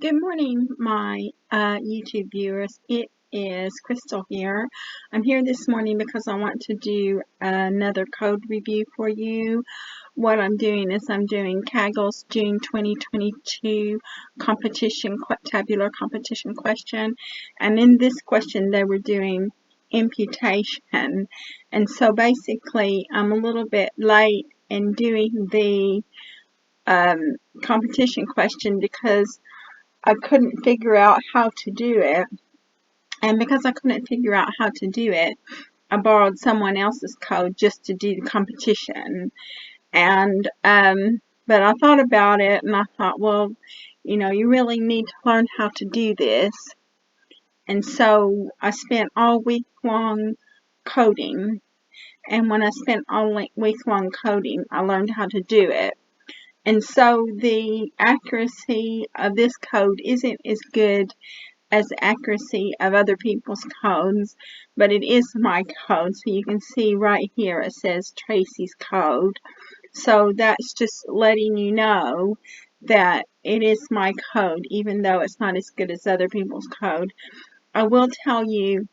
Good morning, my YouTube viewers. It is Crystal here. I'm here this morning because I want to do another code review for you. What I'm doing is I'm doing Kaggle's June 2022 tabular competition question. And in this question, they were doing imputation. And so basically, I'm a little bit late in doing the competition question because I couldn't figure out how to do it. And because I couldn't figure out how to do it, I borrowed someone else's code just to do the competition. And, but I thought about it and I thought, well, you really need to learn how to do this. And so I spent all week long coding. And when I spent all week long coding, I learned how to do it. And so the accuracy of this code isn't as good as the accuracy of other people's codes, but it is my code. So you can see right here it says Tracy's code. So that's just letting you know that it is my code, even though it's not as good as other people's code. I will tell you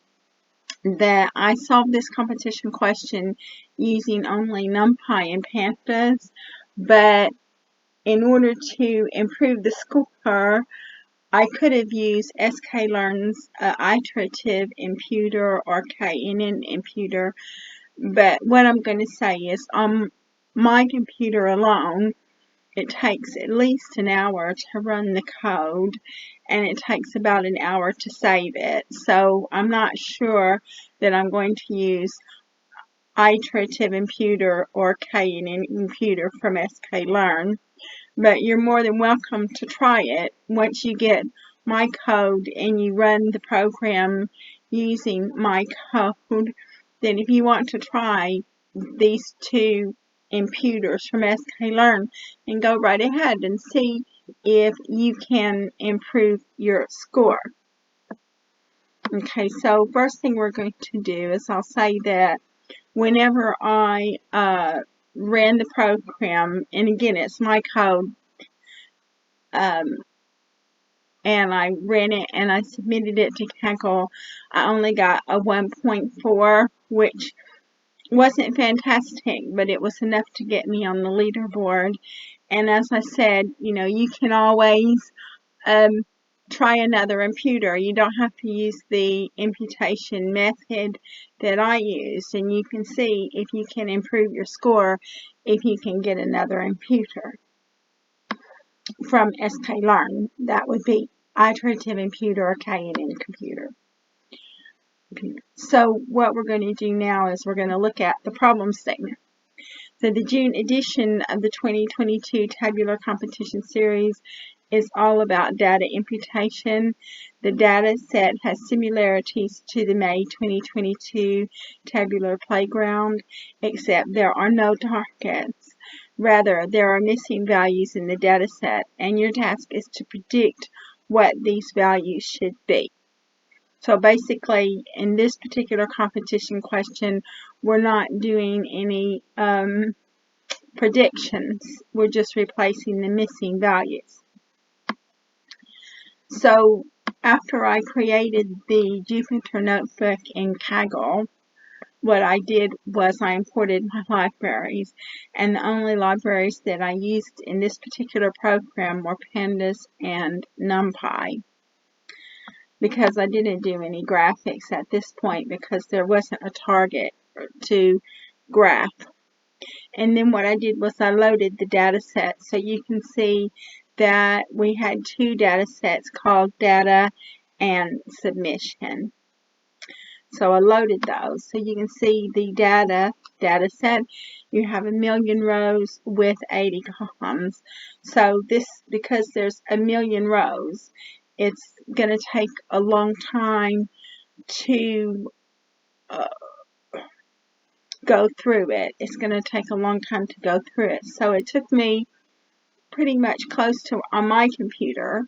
that I solved this competition question using only NumPy and Pandas, but in order to improve the score, I could have used sklearn's iterative imputer or KNN imputer, but what I'm going to say is on my computer alone, it takes at least an hour to run the code, and it takes about an hour to save it. So I'm not sure that I'm going to use iterative imputer or KNN imputer from sklearn. But you're more than welcome to try it. Once you get my code and you run the program using my code, then if you want to try these two imputers from sklearn, then go right ahead and see if you can improve your score. Okay, so first thing we're going to do is I'll say that whenever I ran the program, and again, it's my code, and I ran it and I submitted it to Kaggle, I only got a 1.4, which wasn't fantastic, but it was enough to get me on the leaderboard. And as I said, you can always try another imputer. You don't have to use the imputation method that I used, and you can see if you can improve your score if you can get another imputer from sklearn. That would be iterative imputer or KNN computer. So what we're going to do now is we're going to look at the problem statement. So the June edition of the 2022 Tabular Competition Series is all about data imputation. The data set has similarities to the May 2022 Tabular Playground, except there are no targets. Rather, there are missing values in the data set, and your task is to predict what these values should be. So basically, in this particular competition question, we're not doing any predictions. We're just replacing the missing values. So after I created the Jupyter notebook in Kaggle, what I did was I imported my libraries, and the only libraries that I used in this particular program were Pandas and NumPy, because I didn't do any graphics at this point because there wasn't a target to graph. And then what I did was I loaded the data set. So you can see that we had two data sets called data and submission. So I loaded those. So you can see the data set. You have 1,000,000 rows with 80 columns. So this, because there's 1,000,000 rows, it's going to take a long time to go through it. It's going to take a long time to go through it. So it took me pretty much close to, on my computer,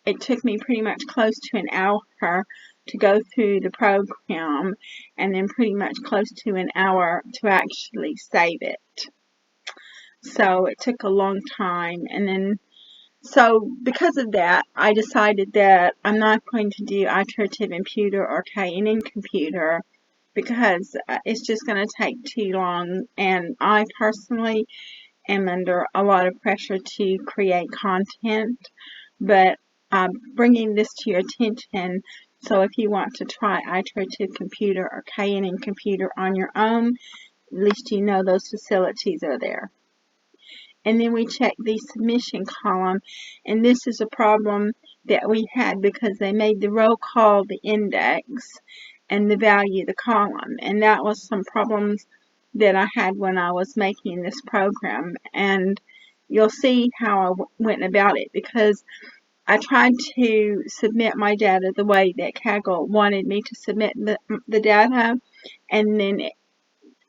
it took me pretty much close to an hour to go through the program, and then pretty much close to an hour to actually save it. So it took a long time, and then So because of that, I decided that I'm not going to do iterative imputer or KNN computer because it's just going to take too long, and I personally am under a lot of pressure to create content, but I'm bringing this to your attention. So if you want to try iterative computer or KNN computer on your own, at least you know those facilities are there. And then we check the submission column, and this is a problem that we had because they made the row call the index and the value the column, and that was some problems that I had when I was making this program. And you'll see how I went about it, because I tried to submit my data the way that Kaggle wanted me to submit the data, and then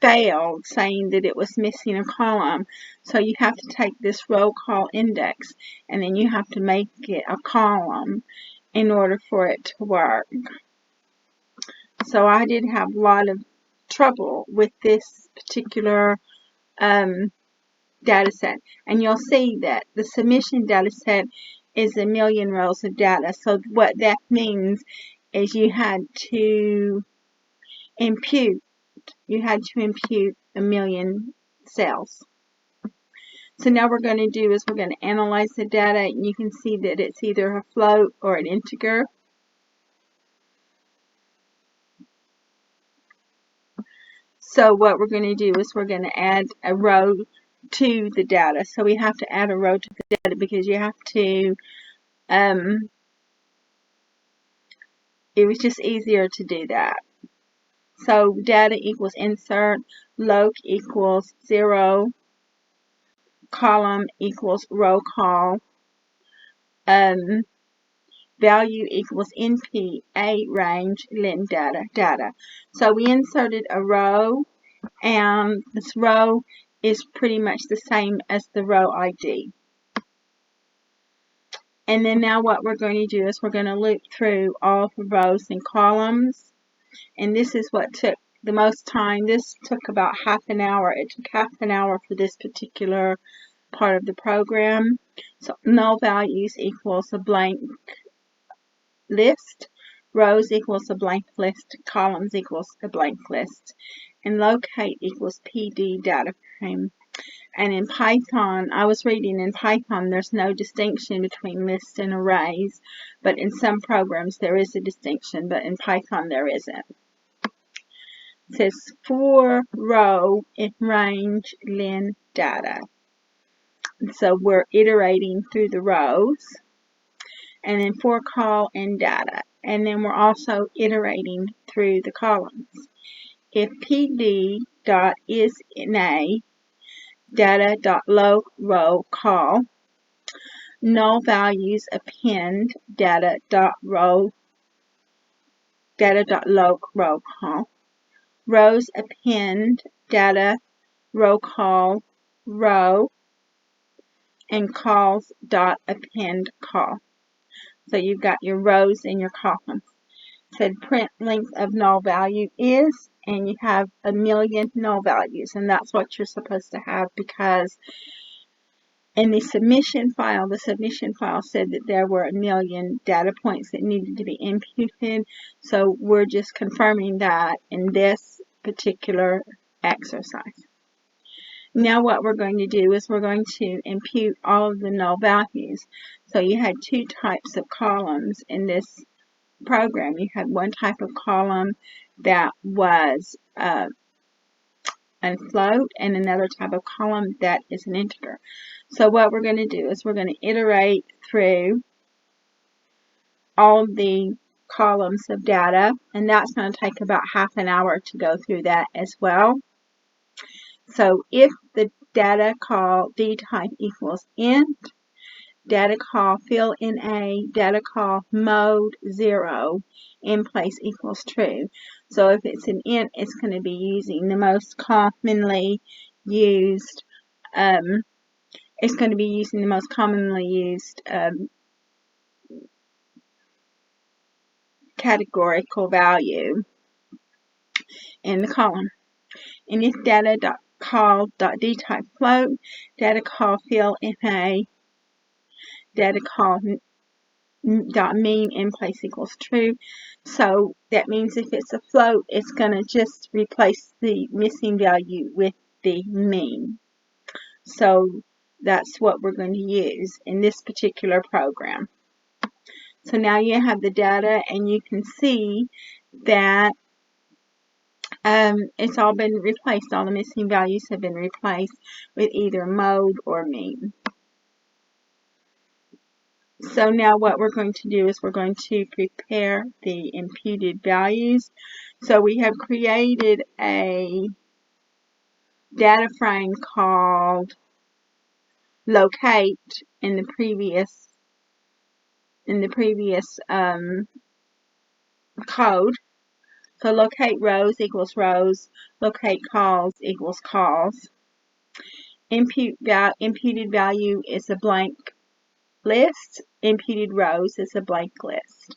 failed, saying that it was missing a column. So you have to take this row call index and then you have to make it a column in order for it to work. So I did have a lot of trouble with this particular data set. And you'll see that the submission data set is 1,000,000 rows of data. So what that means is you had to impute 1,000,000 cells. So now what we're going to do is we're going to analyze the data, and you can see that it's either a float or an integer. So what we're going to do is we're going to add a row to the data. So we have to add a row to the data because you have to, it was just easier to do that. So data equals insert, loc equals 0, column equals row call, value equals NP, A range, len data. So we inserted a row, and this row is pretty much the same as the row ID. And then now what we're going to do is we're going to loop through all the rows and columns. And this is what took the most time. This took about half an hour. It took half an hour for this particular part of the program. So null values equals a blank list, rows equals a blank list, columns equals a blank list, and locate equals PD data frame. And in Python, I was reading in Python, there's no distinction between lists and arrays, but in some programs there is a distinction, but in Python there isn't. It says for row in range len data. So we're iterating through the rows, and then for call and data. And then we're also iterating through the columns. If pd.isInA data.loc row call, null values append data.loc row call, rows append data row call row, and calls dot append call. So you've got your rows and your columns. Said print length of null value is, and you have 1,000,000 null values, and that's what you're supposed to have, because in the submission file said that there were 1,000,000 data points that needed to be imputed. So we're just confirming that in this particular exercise. Now what we're going to do is we're going to impute all of the null values. So you had two types of columns in this program. You had one type of column that was a float, and another type of column that is an integer. So what we're going to do is we're going to iterate through all the columns of data, and that's going to take about half an hour to go through that as well. So if the data call dtype equals int, data call fill in a, data call mode 0, in place equals true. So if it's an int, it's going to be using the most commonly used, categorical value in the column. And if data.call.dtype float, data call fill in a, data call dot mean in place equals true. So that means if it's a float, it's going to just replace the missing value with the mean. So that's what we're going to use in this particular program. So now you have the data, and you can see that it's all been replaced. All the missing values have been replaced with either mode or mean. So now what we're going to do is we're going to prepare the imputed values. So we have created a data frame called locate in the previous code. So locate rows equals rows, locate calls equals calls. Imputed value is a blank list. Imputed rows is a blank list.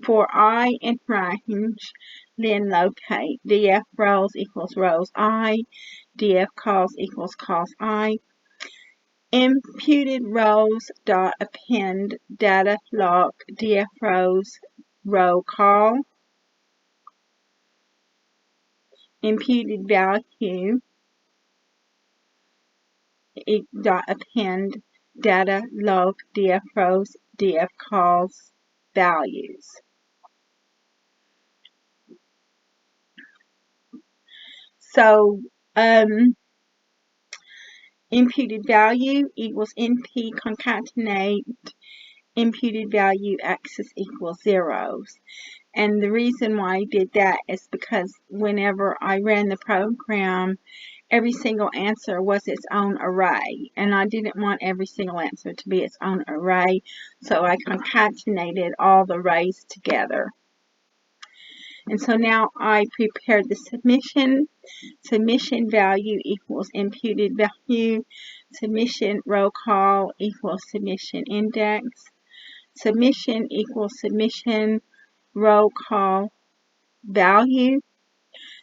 For I in range, then locate. df rows equals rows I, df calls equals calls I. Imputed rows dot append data log df rows row call. Imputed value dot append data log df rows df calls values. So imputed value equals np concatenate imputed value axis equals zeros. And the reason why I did that is because whenever I ran the program, every single answer was its own array, and I didn't want every single answer to be its own array, so I concatenated all the arrays together. And so now I prepared the submission. Submission value equals imputed value. Submission row call equals submission index. Submission equals submission row call value.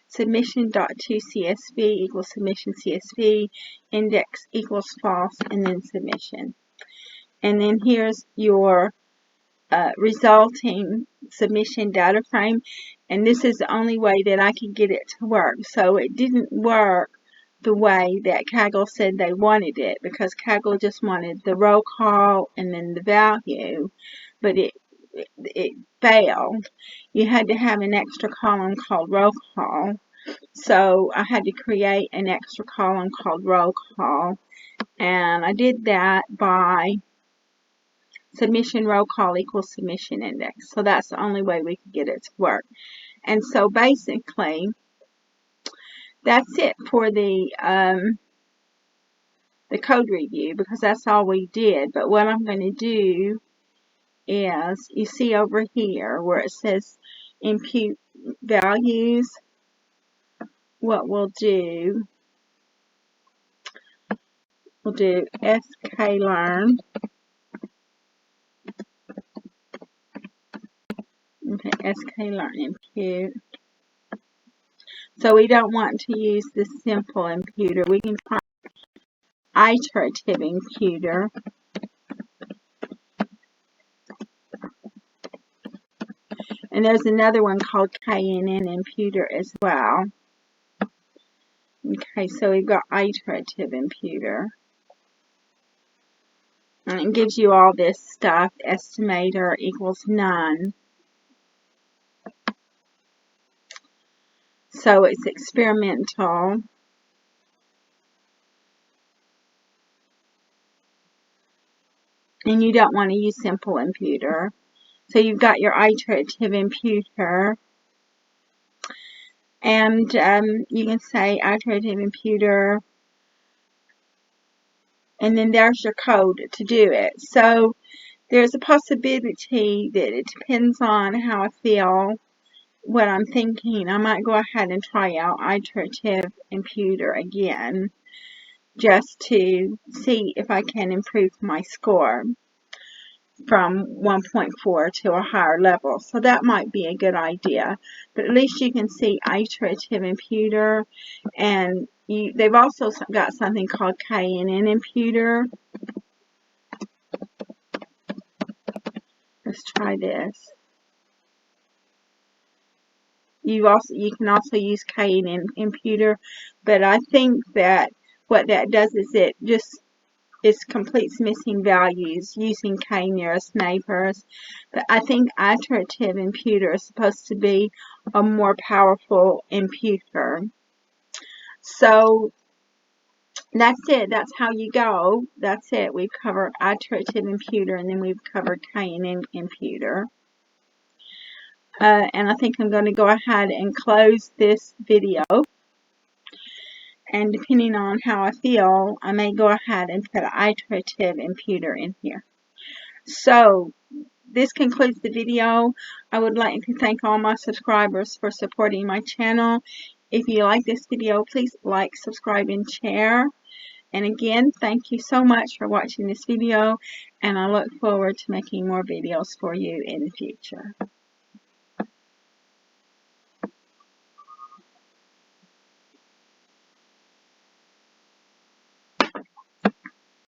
Submission.toCSV equals submission CSV. Index equals false, and then submission. And then here's your resulting submission data frame, and this is the only way that I could get it to work. So it didn't work the way that Kaggle said they wanted it, because Kaggle just wanted the row call and then the value, but it failed. You had to have an extra column called row call. So I had to create an extra column called row call, and I did that by submission row call equals submission index. So that's the only way we could get it to work. And so basically, that's it for the code review, because that's all we did. But what I'm going to do is, you see over here where it says impute values, what we'll do sklearn. Okay, sklearn impute. So we don't want to use the simple imputer. We can try iterative imputer. And there's another one called KNN imputer as well. Okay, so we've got iterative imputer. And it gives you all this stuff. Estimator equals none. So it's experimental. And you don't want to use simple imputer. So you've got your iterative imputer. And you can say iterative imputer. And then there's your code to do it. So there's a possibility that it depends on how I feel, what I'm thinking. I might go ahead and try out iterative imputer again, just to see if I can improve my score from 1.4 to a higher level. So that might be a good idea. But at least you can see iterative imputer, and they've also got something called KNN imputer. let's try this. You can also use K in imputer, but I think that what that does is it completes missing values using K nearest neighbors. But I think iterative imputer is supposed to be a more powerful imputer. So that's it. That's how you go. That's it. We've covered iterative imputer, and then we've covered K in imputer. And I think I'm going to go ahead and close this video. And depending on how I feel, I may go ahead and put an iterative imputer in here. So this concludes the video. I would like to thank all my subscribers for supporting my channel. If you like this video, please like, subscribe, and share. And again, thank you so much for watching this video, and I look forward to making more videos for you in the future.